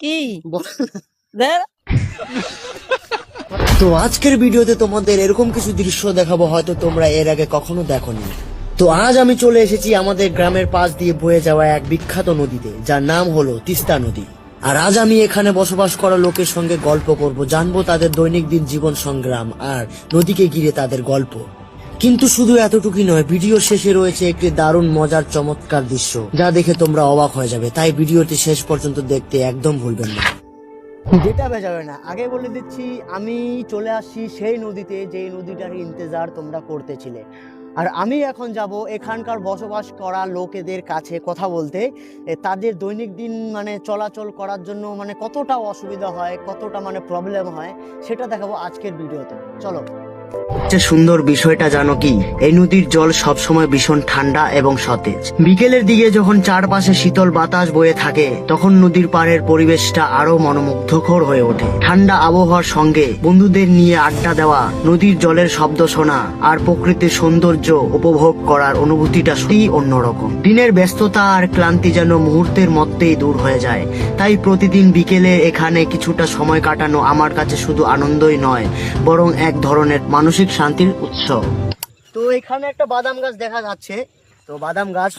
কি বল- দেখ তো আজকের ভিডিওতে তোমাদের এরকম কিছু দৃশ্য দেখাবো হয়তো তোমরা এর আগে কখনো দেখোনি। তো আজ আমি চলে এসেছি আমাদের গ্রামের পাশ দিয়ে বয়ে যাওয়া এক বিখ্যাত নদীতে, যার নাম হলো তিস্তা নদী। আর আজ আমি এখানে বসবাস করা লোকের সঙ্গে গল্প করব, জানবো তাদের দৈনন্দিন জীবন সংগ্রাম আর নদীকে ঘিরে তাদের গল্প। কিন্তু শুধু এতটুকুই নয়, ভিডিওর শেষে রয়েছে একটি দারুণ মজার চমৎকার দৃশ্য, যা দেখে তোমরা অবাক হয়ে যাবে। তাই ভিডিওটি শেষ পর্যন্ত দেখতে একদম ভুলবেন না। যেটা যাবে না, আগে বলে দিচ্ছি আমি চলে আসছি সেই নদীতে যেই নদীটার ইন্তজার তোমরা করতেছিলে। আর আমি এখন যাব এখানকার বসবাস করা লোকেদের কাছে কথা বলতে, তাদের দৈনিক দিন মানে চলাচল করার জন্য মানে কতটা অসুবিধা হয়, কতটা মানে প্রবলেম হয়, সেটা দেখাবো আজকের ভিডিওতে। চলো। সুন্দর বিষয়টা জানো কি, এই নদীর জল সবসময় ভীষণ ঠান্ডা এবং সতেজ। বিকেলের দিকে যখন চারপাশে শীতল বাতাস বয়ে থাকে, তখন নদীর পাড়ের পরিবেশটা আরো মনোমুগ্ধকর হয়ে ওঠে। ঠান্ডা আবহাওয়ার সঙ্গে বন্ধুদের নিয়ে আড্ডা দেওয়া, নদীর জলের শব্দ শোনা আর প্রকৃতির সৌন্দর্য উপভোগ করার অনুভূতিটা সত্যিই অন্যরকম। দিনের ব্যস্ততা আর ক্লান্তি যেন মুহূর্তের মধ্যেই দূর হয়ে যায়। তাই প্রতিদিন বিকেলে এখানে কিছুটা সময় কাটানো আমার কাছে শুধু আনন্দই নয়, বরং এক ধরনের মানসিক শান্তির উৎস। তো এখানে একটা বাদাম গাছ দেখা যাচ্ছে। তো বাদাম গাছ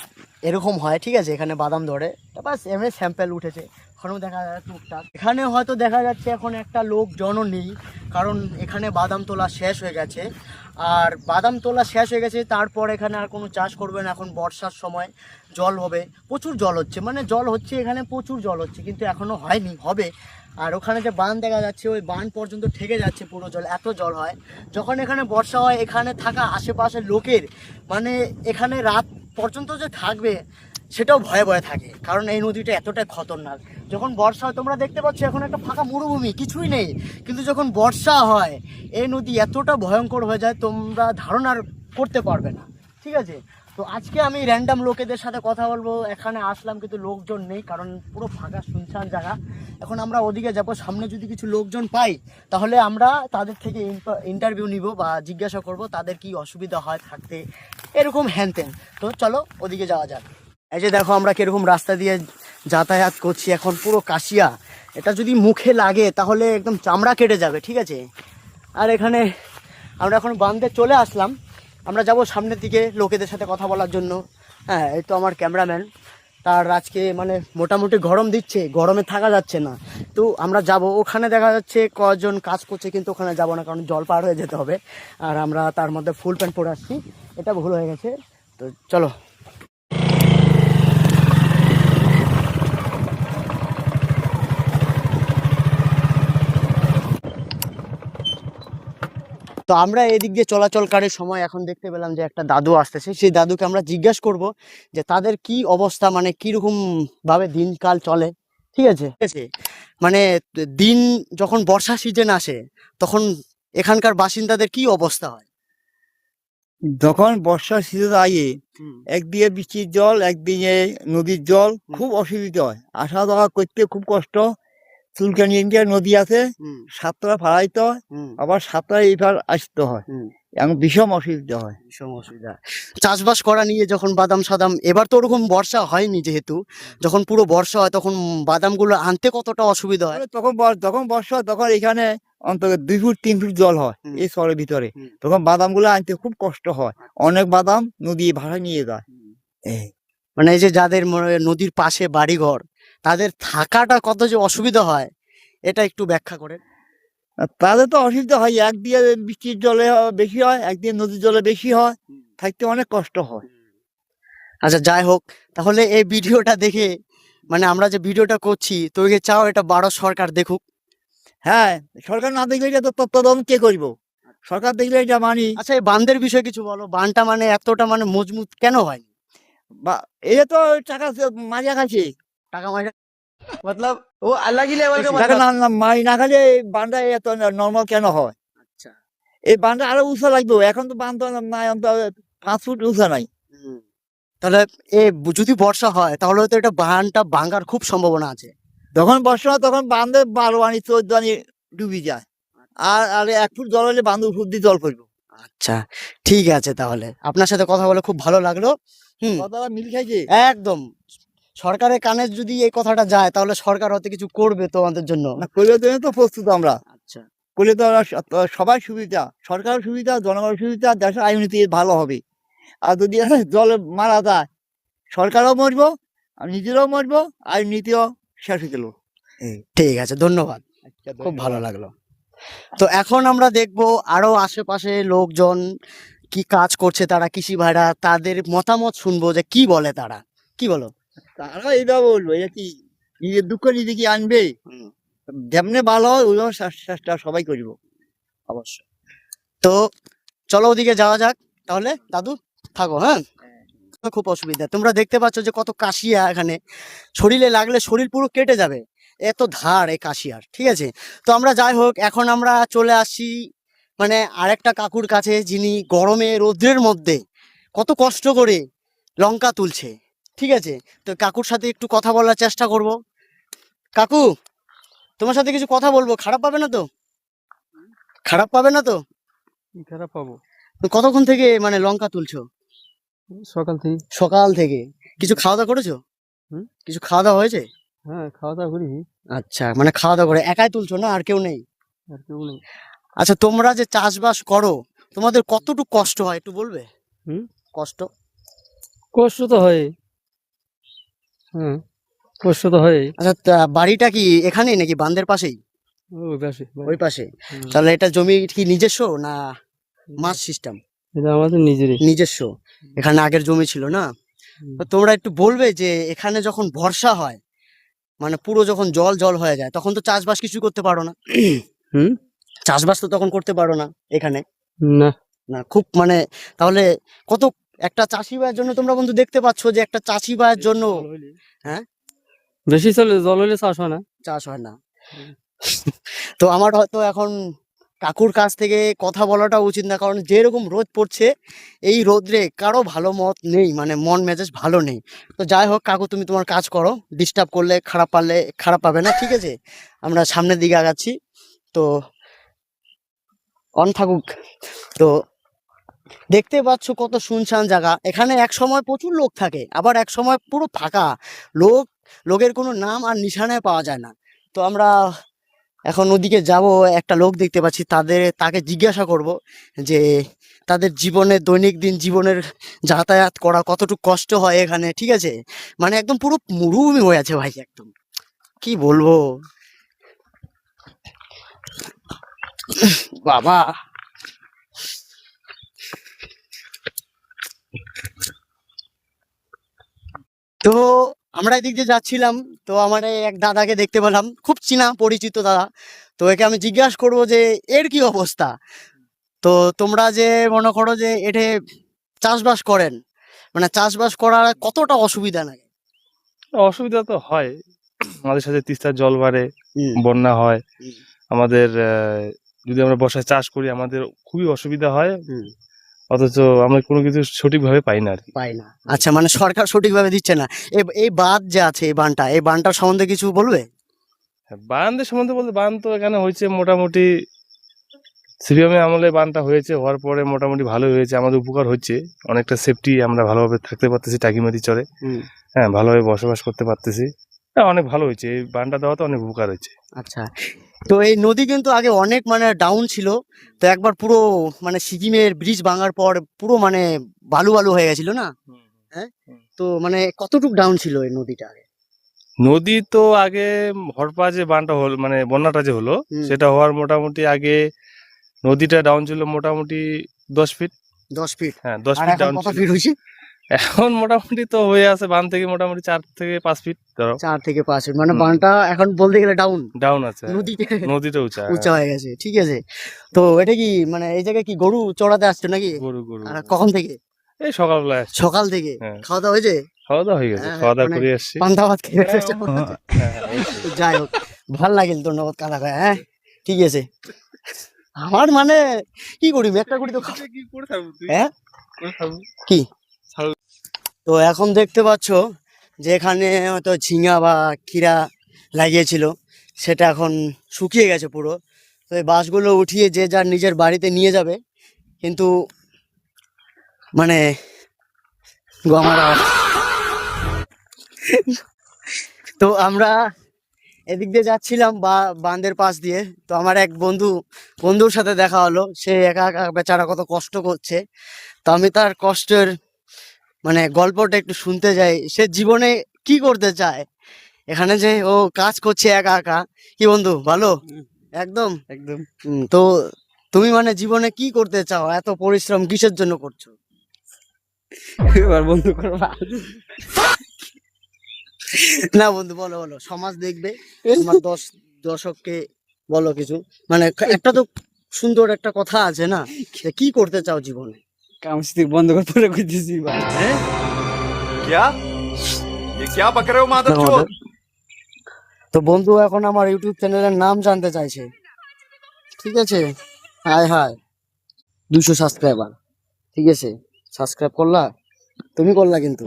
এরকম হয়, ঠিক আছে, এখানে বাদাম ধরে বাস এমনি স্যাম্পেল উঠেছে, এখনও দেখা যাচ্ছে টুকটাক। এখানে হয়তো দেখা যাচ্ছে এখন একটা লোকজনও নেই, কারণ এখানে বাদাম তোলা শেষ হয়ে গেছে। আর বাদাম তোলা শেষ হয়ে গেছে, তারপর এখানে আর কোনো চাষ করবে না। এখন বর্ষার সময় জল হবে, প্রচুর জল হচ্ছে, মানে জল হচ্ছে এখানে প্রচুর জল হচ্ছে, কিন্তু এখনো হয়নি, হবে। আর ওখানে যে বাঁধ দেখা যাচ্ছে, ওই বাঁধ পর্যন্ত ঠেকে যাচ্ছে পুরো জল, এত জল হয়। যখন এখানে বর্ষা হয়, এখানে থাকা আশেপাশের লোকের মানে এখানে রাত পর্যন্ত যে থাকবে সেটাও ভয়ে ভয়ে থাকে, কারণ এই নদীটা এতটাই খতরনাক। যখন বর্ষা হয়, তোমরা দেখতে পাচ্ছ এখন একটা ফাঁকা মরুভূমি, কিছুই নেই, কিন্তু যখন বর্ষা হয় এই নদী এতটা ভয়ঙ্কর হয়ে যায় তোমরা ধারণা করতে পারবে না, ঠিক আছে। তো আজকে আমি র্যান্ডাম লোকেদের সাথে কথা বলবো। এখানে আসলাম কিন্তু লোকজন নেই, কারণ পুরো ফাঁকা শুনশান জায়গা। এখন আমরা ওদিকে যাব, সামনে যদি কিছু লোকজন পাই তাহলে আমরা তাদের থেকে ইন্টারভিউ নিব বা জিজ্ঞাসা করব তাদের কি অসুবিধা হয় থাকতে, এরকম হ্যানত্যান। তো চলো ওদিকে যাওয়া যাক। এই যে দেখো আমরা কিরকম রাস্তা দিয়ে যাতায়াত করছি, এখন পুরো কাশিয়া, এটা যদি মুখে লাগে তাহলে একদম চামড়া কেটে যাবে, ঠিক আছে। আর এখানে আমরা এখন বাঁধে চলে আসলাম, আমরা যাব সামনের দিকে লোকেদের সাথে কথা বলার জন্য। হ্যাঁ, এই তো আমার ক্যামেরাম্যান, তার আজকে মানে মোটামুটি গরম দিচ্ছে, গরমে থাকা যাচ্ছে না। তো আমরা যাব, ওখানে দেখা যাচ্ছে কজন কাজ করছে, কিন্তু ওখানে যাব না, কারণ জল পার হয়ে যেতে হবে। আর আমরা তার মধ্যে ফুল প্যান্ট পরে আসছি, এটা ভুল হয়ে গেছে। তো চলো। তো আমরা এদিক দিয়ে চলাচলকারীর সময় এখন দেখতে পেলাম যে একটা দাদু আসতেছে। সেই দাদুকে আমরা জিজ্ঞাসা করব যে তাদের কি অবস্থা, মানে কিরকম ভাবে দিনকাল চলে, ঠিক আছে। ঠিক আছে, মানে দিন যখন বর্ষা সিজন আসে তখন এখানকার বাসিন্দাদের কি অবস্থা হয়? যখন বর্ষার সিজন আগে হুম, একদিকে বৃষ্টির জল, একদিকে নদীর জল, খুব অসুবিধা হয়, আসা যাওয়া করতে খুব কষ্ট। চুলকানি ইন্ডিয়া নদী আছে, হুম, সাতটা ফাড়াইতে হয়, হুম, আবার সাতটা এইবার আসতে হয়, হুম, এখন ভীষণ অসুবিধা হয়। ভীষণ অসুবিধা। চাষবাস করা নিয়ে যখন বাদাম সাদাম, এবার তো ওরকম বর্ষা হয়নি, যেহেতু যখন পুরো বর্ষা হয় তখন বাদামগুলো আনতে কতটা অসুবিধা হয়। তখন বর্ষা হয়, তখন এখানে অন্তত 2 ফুট 3 ফুট জল হয় হুম, এই শহরের ভিতরে। হুম, তখন বাদামগুলো আনতে খুব কষ্ট হয়, অনেক বাদাম নদী ভাড়া নিয়ে যায়। হুম। এই মানে এই যে যাদের নদীর পাশে বাড়িঘর, তাদের থাকাটা কত যে অসুবিধা হয়, এটা একটু ব্যাখ্যা করে। আর তাদের তো অসুবিধা হয়, একদিকে বৃষ্টির জলে বেশি হয়, একদিকে নদীর জলে বেশি হয়, থাকতে অনেক কষ্ট হয়। আচ্ছা, যাই হোক, তাহলে এই ভিডিওটা দেখে মানে আমরা যে ভিডিওটা করছি, তো চাও এটা ভারত সরকার দেখুক? হ্যাঁ, সরকার না দেখলে এটা তো তত্ত্বাবধান কে করব? সরকার দেখলে এটা মানি। আচ্ছা, এই বাঁধের বিষয়ে কিছু বলো, বাঁধটা মানে এতটা মানে মজবুত কেন হয়? বা এটা তো টাকা মারিয়া খাচ্ছে, টাকা মাইরা मतलब वो अलग ही लेवल का টাকা मतलब। না মারি না খালে এই বানটা এত নর্মাল কেন হয়? আচ্ছা। এই বানটা আরো উঁচা লাগবে, এখন তো বান তো নাই, অন্তত 5 ফুট উঁচা নাই। হুম। তাহলে যদি বর্ষা হয় তাহলে তো এটা বাঁধটা ভাঙার খুব সম্ভাবনা আছে। যখন বর্ষা হয় তখন বান্ধে 12 আনি 14 আনি ডুবি যায়। আর আর 1 ফুট জল হলে বান্ধ উপর দিয়ে জল পড়বে। আচ্ছা, ঠিক আছে, তাহলে আপনার সাথে কথা বলে খুব ভালো লাগলো। হুম, কথাটা মিল খাইছে। একদম সরকারের কানে যদি এই কথাটা যায় তাহলে সরকার হয়তো কিছু করবে তোমাদের জন্য। না করলে তো তো প্রস্তুত আমরা, আচ্ছা, করলে তো সবার সুবিধা, সরকারের সুবিধা, জনগণের সুবিধা, দেশের আইননীতি ভালো হবে। আর যদি জলে মারা যায়, সরকারও মরবো, আর নিজেরাও মরবো, আইননীতিও শেষ হয়ে গেল। ঠিক আছে, ধন্যবাদ, খুব ভালো লাগলো। তো এখন আমরা দেখবো আরো আশেপাশে লোকজন কি কাজ করছে, তারা কৃষি ভাইরা, তাদের মতামত শুনবো যে কি বলে তারা, কি বলো? তারা এইভাবে বলবো, এটা কি নিজের দুঃখ নিজে কি আনবে, যেমনি ভালো হয় ওইভাবে চেষ্টা সবাই করবো। অবশ্যই। তো চলো ওদিকে যাওয়া যাক তাহলে, দাদু থাকো, হ্যাঁ? খুব অসুবিধা, তোমরা দেখতে পাচ্ছ যে কত কাশিয়া এখানে, শরীরে লাগলে শরীর পুরো কেটে যাবে, এত ধার এই কাশিয়ার। ঠিক আছে, তো আমরা যাই হোক, এখন আমরা চলে আসি মানে আরেকটা কাকুর কাছে, যিনি গরমে রৌদ্রের মধ্যে কত কষ্ট করে লঙ্কা তুলছে। ঠিক আছে, তো কাকুর সাথে একটু কথা বলার চেষ্টা করব। কাকু, তোমার সাথে কিছু কথা বলবো, খারাপ পাবে না তো? খারাপ পাবে না তো? কি খারাপ পাবো? তো কতক্ষণ থেকে মানে লঙ্কা তুলছো? সকাল থেকে। সকাল থেকে। কিছু খাওয়া দাওয়া করেছো? হুম। কিছু খাওয়া দাওয়া হয়েছে? হ্যাঁ, খাওয়া দাওয়া করি। আচ্ছা, মানে খাওয়া দাওয়া করে একাই তুলছো না, আর কেউ নেই? আর কেউ নেই। আচ্ছা, তোমরা যে চাষবাস করো, তোমাদের কতটুকু কষ্ট হয় একটু বলবে? হুম। কষ্ট? কষ্ট তো হয়। হ্যাঁ, কষ্ট তো হয়। আচ্ছা, বাড়িটা কি এখানেই নাকি বাঁধের পাশেই? ওই পাশে। ওই পাশে? তাহলে এটা জমি কি নিজস্ব না মাছ সিস্টেম? এটা আমাদের নিজেরই। নিজস্ব। এখানে আগের জমি ছিল না? তো তোমরা একটু বলবে যে এখানে যখন বর্ষা হয়, মানে পুরো যখন জল জল হয়ে যায়, তখন তো চাষবাস কিছু করতে পারো না। হুম। চাষবাস তো তখন করতে পারো না এখানে? না। না, খুব মানে তাহলে কত একটা চাষি ভাইয়ের জন্য তোমরা বন্ধু দেখতে পাচ্ছ যে একটা চাষি ভাইয়ের জন্য হ্যাঁ বেশি চলে জল হলে চাষ হয় না। চাষ হয় না। তো আমার হয়তো এখন কাকুর কাছ থেকে কথা বলাটা উচিত না, কারণ যেরকম রোদ পড়ছে এই রোদ্রে কারো ভালো মত নেই, মানে মন মেজাজ ভালো নেই। তো যাই হোক কাকু, তুমি তোমার কাজ করো, ডিস্টার্ব করলে খারাপ পাবে না, ঠিক আছে? আমরা সামনের দিকে আগাচ্ছি, তো অন থাকুক। তো দেখতে পাচ্ছ কত শুনশান জায়গা, এখানে এক সময় প্রচুর লোক থাকে, আবার এক সময় পুরো ফাঁকা, লোকের কোনো নাম আর নিশানায় পাওয়া যায় না। তো আমরা এখন ওদিকে যাব, একটা লোক দেখতে পাচ্ছি, তাকে জিজ্ঞাসা করব যে তাদের দৈনন্দিন জীবনের যাতায়াত করা কতটুকু কষ্ট হয় এখানে। ঠিক আছে, মানে একদম পুরো মরুভূমি হয়ে আছে ভাই, একদম কি বলবো বাবা। তো আমরা এদিক দিয়ে যাচ্ছিলাম, তো আমার এই এক দাদাকে দেখতে পেলাম, খুব চেনা পরিচিত দাদা। তো একে আমি জিজ্ঞাসা করবো যে এর কি অবস্থা। তো তোমরা যে মনে করো যে এটে চাষবাস করেন, মানে চাষবাস করার কতটা অসুবিধা লাগে? অসুবিধা তো হয়, আমাদের সাথে তিস্তার জল বাড়ে, হুম, বন্যা হয় হুম, আমাদের। যদি আমরা বর্ষায় চাষ করি আমাদের খুবই অসুবিধা হয়, হুম, অথচ আমরা কোনো কিছু সঠিকভাবে পাই না আর কি। পাই না। আচ্ছা, মানে সরকার সঠিকভাবে দিচ্ছে না। এই বাঁধ যে আছে, এই বাঁধটার সম্বন্ধে কিছু বলবে? হ্যাঁ, বাঁধের সম্বন্ধে বলতে, বাঁধ তো এখানে হয়েছে মোটামুটি, সিপিএমের আমলে বাঁধটা হয়েছে, হওয়ার পরে মোটামুটি ভালোই হয়েছে, আমাদের উপকার হচ্ছে, অনেকটা সেফটি, আমরা ভালোভাবে থাকতে পারতেছি টাকিমাটি চরে, হুম। হ্যাঁ ভালোভাবে বসবাস করতে পারতেছি। হ্যাঁ, অনেক ভালো হয়েছে, এই বাঁধটা দেওয়াতে অনেক উপকার হয়েছে। আচ্ছা, তো এই নদী কিন্তু আগে অনেক মানে ডাউন ছিল, তো একবার পুরো মানে সিকিমের ব্রিজ ভাঙার পর পুরো মানে বালু বালু হয়ে গেছিল না? হ্যাঁ, তো মানে কতটুকু ডাউন ছিল এই নদীটা আগে? নদী তো আগে হরপা যে বানটা হলো, মানে বন্যাটা যে হলো, হুম। সেটা হওয়ার মোটামুটি আগে নদীটা ডাউন ছিল মোটামুটি 10 ফিট। 10 ফিট? হ্যাঁ, 10 আর ফিট এখন ডাউন কত ছিল। ফিট হয়েছে? এখন মোটামুটি তো হয়ে আছে বান থেকে মোটামুটি 4 থেকে 5 ফিট ধরো 4 থেকে 5 ফিট, মানে হুম। বানটা এখন বলতে গেলে ডাউন, ডাউন আছে। নদীতে নদীটা উঁচা, উঁচা হয়ে গেছে। ঠিক আছে, তো এটা কি মানে এই জায়গায় কি গরু চড়াতে আসছে নাকি? গরু গরু আর কখন থেকে? এই সকালবেলায় আসছে। সকাল থেকে? হ্যাঁ। খাওয়া দাওয়া হয়েছে? খাওয়া দাওয়া হয়ে গেছে, হ্যাঁ, খাওয়া দাওয়া মানে করে আসছি। পান্তা ভাত খেয়ে ফেলেছো? হ্যাঁ, হ্যাঁ, এই তো। তো যাই হোক, ভাল লাগিল, ধন্যবাদ কাকা ভাই। হ্যাঁ, ঠিক আছে। আমার মানে কি করি, একটা করি তো হ্যাঁ কি। তো এখন দেখতে পাচ্ছ যে এখানে হয়তো ঝিঙা বা ক্ষীরা লাগিয়েছিল, সেটা এখন শুকিয়ে গেছে পুরো। তো এই বাঁশগুলো উঠিয়ে যে যার নিজের বাড়িতে নিয়ে যাবে, কিন্তু মানে আমার তো আমরা এদিক দিয়ে যাচ্ছিলাম বাঁধের পাশ দিয়ে, তো আমার এক বন্ধুর সাথে দেখা হলো। সে একা একা বেচারা কত কষ্ট করছে, তো আমি তার কষ্টের মানে গল্পটা একটু শুনতে যাই। সে জীবনে কি করতে চায়, এখানে যে ও কাজ করছে একা একা। কি বন্ধু, ভালো? একদম একদম। তো তুমি মানে জীবনে কি করতে চাও, এত পরিশ্রম কিসের জন্য করছো? এবার বন্ধু করবা। না বন্ধু, বলো বলো, সমাজ দেখবে, তোমার দর্শককে বলো কিছু। মানে একটা তো সুন্দর একটা কথা আছে না, যে কি করতে চাও জীবনে? কামস্তি বন্ধ করে পরে কইতেছি ভাই। क्या ये क्या बक रहे हो माधव चोद তো বন্ধু এখন আমার ইউটিউব চ্যানেলের নাম জানতে চাইছে, ঠিক আছে? হায় হায়, 200 সাবস্ক্রাইবার, ঠিক আছে? সাবস্ক্রাইব করলা? তুমি করলা কিন্তু।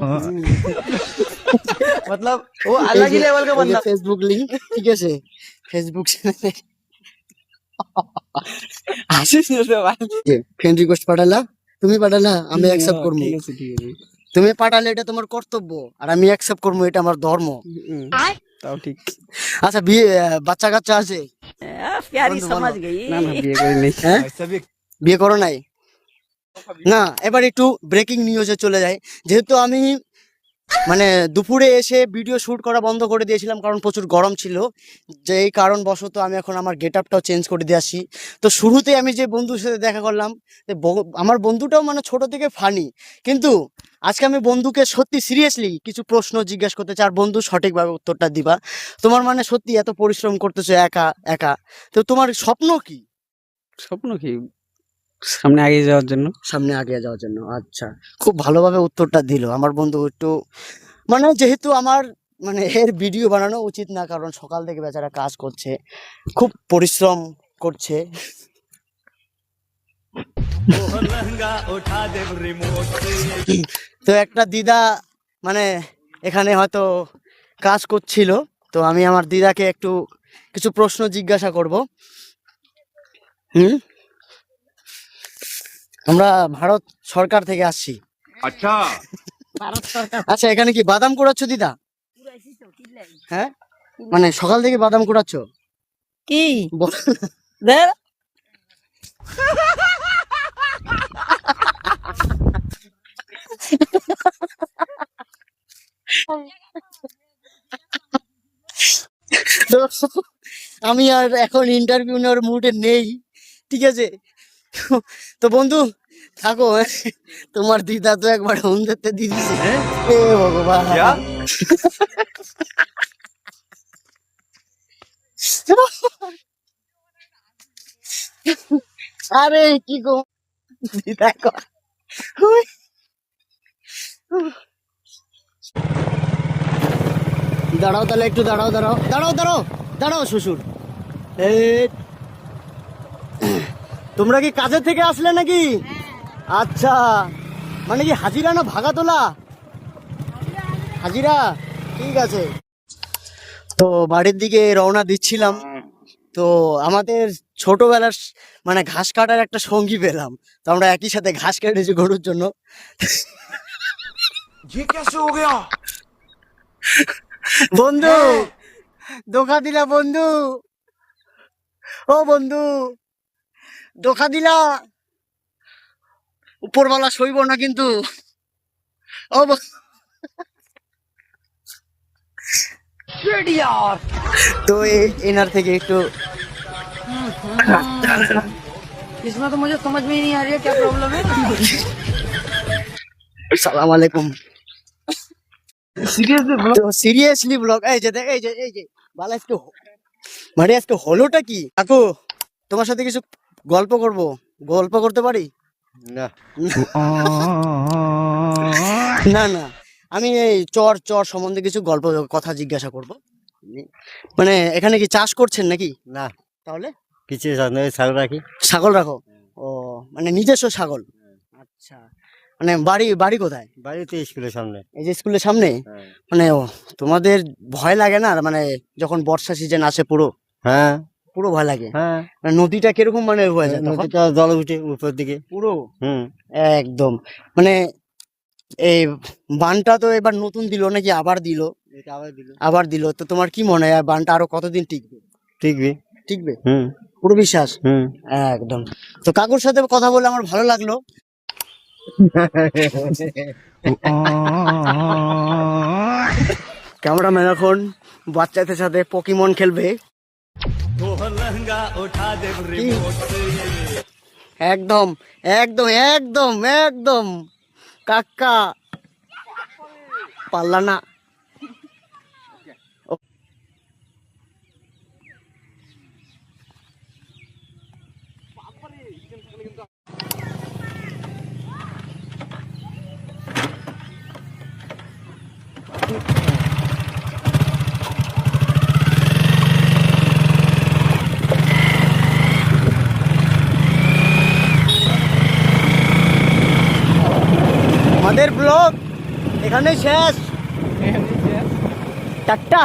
मतलब वो अलग ही लेवल का बंदा। ফেসবুক লিংক, ঠিক আছে? ফেসবুক চ্যানেলে হাসিস না তো ভাই। ফ্রেন্ড রিকোয়েস্ট পাঠালা, তুমি পাঠালা, আমি অ্যাকসেপ্ট করবো। ঠিক আছে ঠিক আছে। তুমি পাঠালে এটা তোমার কর্তব্য, আর আমি অ্যাকসেপ্ট করবো, এটা আমার ধর্ম। তাও ঠিক। আচ্ছা, বিয়ে বাচ্চা কাচ্চা আছে? प्यारी বন্ধু, समझ বলো। गई না না বিয়ে করি নাই। হ্যাঁ, বিয়ে করো নাই? না, এবার একটু ব্রেকিং নিউজে চলে যাই। যেহেতু আমি মানে দুপুরে এসে ভিডিও শুট করা বন্ধ করে দিয়েছিলাম, কারণ প্রচুর গরম ছিল, যেই কারণবশত আমি এখন আমার গেট আপটাও চেঞ্জ করে দিয়ে আসি। তো শুরুতে আমি যে বন্ধুর সাথে দেখা করলাম, আমার বন্ধুটাও মানে ছোট থেকে ফানি, কিন্তু আজকে আমি বন্ধুকে সত্যি সিরিয়াসলি কিছু প্রশ্ন জিজ্ঞাসা করতে চাই, আর বন্ধু সঠিকভাবে উত্তরটা দিবা। তোমার মানে সত্যি এত পরিশ্রম করতেছো একা একা, তো তোমার স্বপ্ন কি? স্বপ্ন কি? সামনে এগিয়ে যাওয়ার জন্য। সামনে আগে যাওয়ার জন্য। আচ্ছা, খুব ভালোভাবে উত্তরটা দিল আমার বন্ধু। একটু মানে যেহেতু আমার মানে এর ভিডিও বানানো উচিত না, কারণ সকাল থেকে বেচারা কাজ করছে, খুব পরিশ্রম করছে। তো একটা দিদা মানে এখানে হয়তো কাজ করছিল, তো আমি আমার দিদাকে একটু কিছু প্রশ্ন জিজ্ঞাসা করব। আমরা ভারত সরকার থেকে আসছি। अच्छा भारत सरकार আচ্ছা, এখানে কি বাদাম কুড়াচ্ছ দিদা? হ্যাঁ, মানে সকাল থেকে বাদাম কুড়াচ্ছ? की বল- दर তো আমি আর এখন ইন্টারভিউ নেওয়ার মুডে নেই, ঠিক আছে? তো বন্ধু থাকো, তোমার দিদা তো একবার হোম দেখতে দিয়ে দিছে। এ ভগবান, क्या আরে কি গো দিদা উই। দাঁড়াও তাহলে, একটু দাঁড়াও দাঁড়াও দাঁড়াও দাঁড়াও দাঁড়াও শ্বশুর। এই, তোমরা কি কাজের থেকে আসলে নাকি? আচ্ছা, মানে কি হাজিরা না ভাগা তোলা? হাজিরা, ঠিক আছে। তো বাড়ির দিকে রওনা দিচ্ছিলাম, তো আমাদের ছোটবেলার মানে ঘাস কাটার একটা সঙ্গী পেলাম, তো আমরা একই সাথে ঘাস কেটেছি গরুর জন্য। ये कैसे हो गया বন্ধু, ধোকা দিলা বন্ধু, ও বন্ধু, ধোকা দিলা। উপরওয়ালা সইব না কিন্তু। ও তো এনার থেকে একটু इसमें तो मुझे समझ में ही नहीं आ रही है क्या प्रॉब्लम है। সালাম আলাইকুম। সিরিয়াসলি ব্লগ, এই যে দেখ, এই যে বালা একটু মানে আজকে হলোটা কি? কাকু, তোমার সাথে কিছু গল্প করতে পারি? না না না, আমি এই চর সম্বন্ধে কিছু কথা জিজ্ঞাসা করব। মানে এখানে কি চাষ করছেন নাকি? না, তাহলে কিছু ছাগল রাখি। ছাগল রাখো? ও, মানে নিজস্ব ছাগল। আচ্ছা, মানে বাড়ি কোথায়? বাড়িতে স্কুলের সামনে। এই যে স্কুলের সামনে? মানে ও, তোমাদের ভয় লাগে না মানে যখন বর্ষা সিজন আসে? হ্যাঁ পুরো ভয় লাগে? হ্যাঁ, মানে নদীটা কিরকম মানে হয়ে যায় তখন? নদীটা জল উঠে উপর দিকে। পুরো হুম, একদম মানে এই বানটা তো এবার নতুন দিল নাকি আবার দিল তো তোমার কি মনে হয় বানটা আরো কতদিন টিকবে? টিকবে পুরো বিশ্বাস? একদম। তো কাকুর সাথে কথা বলে আমার ভালো লাগলো। ক্যামেরাম্যান এখন বাচ্চাদের সাথে পকিমন খেলবে। একদম একদম একদম একদম কাকা পারলা না। আমাদের ব্লগ এখানেই শেষ। টাটা।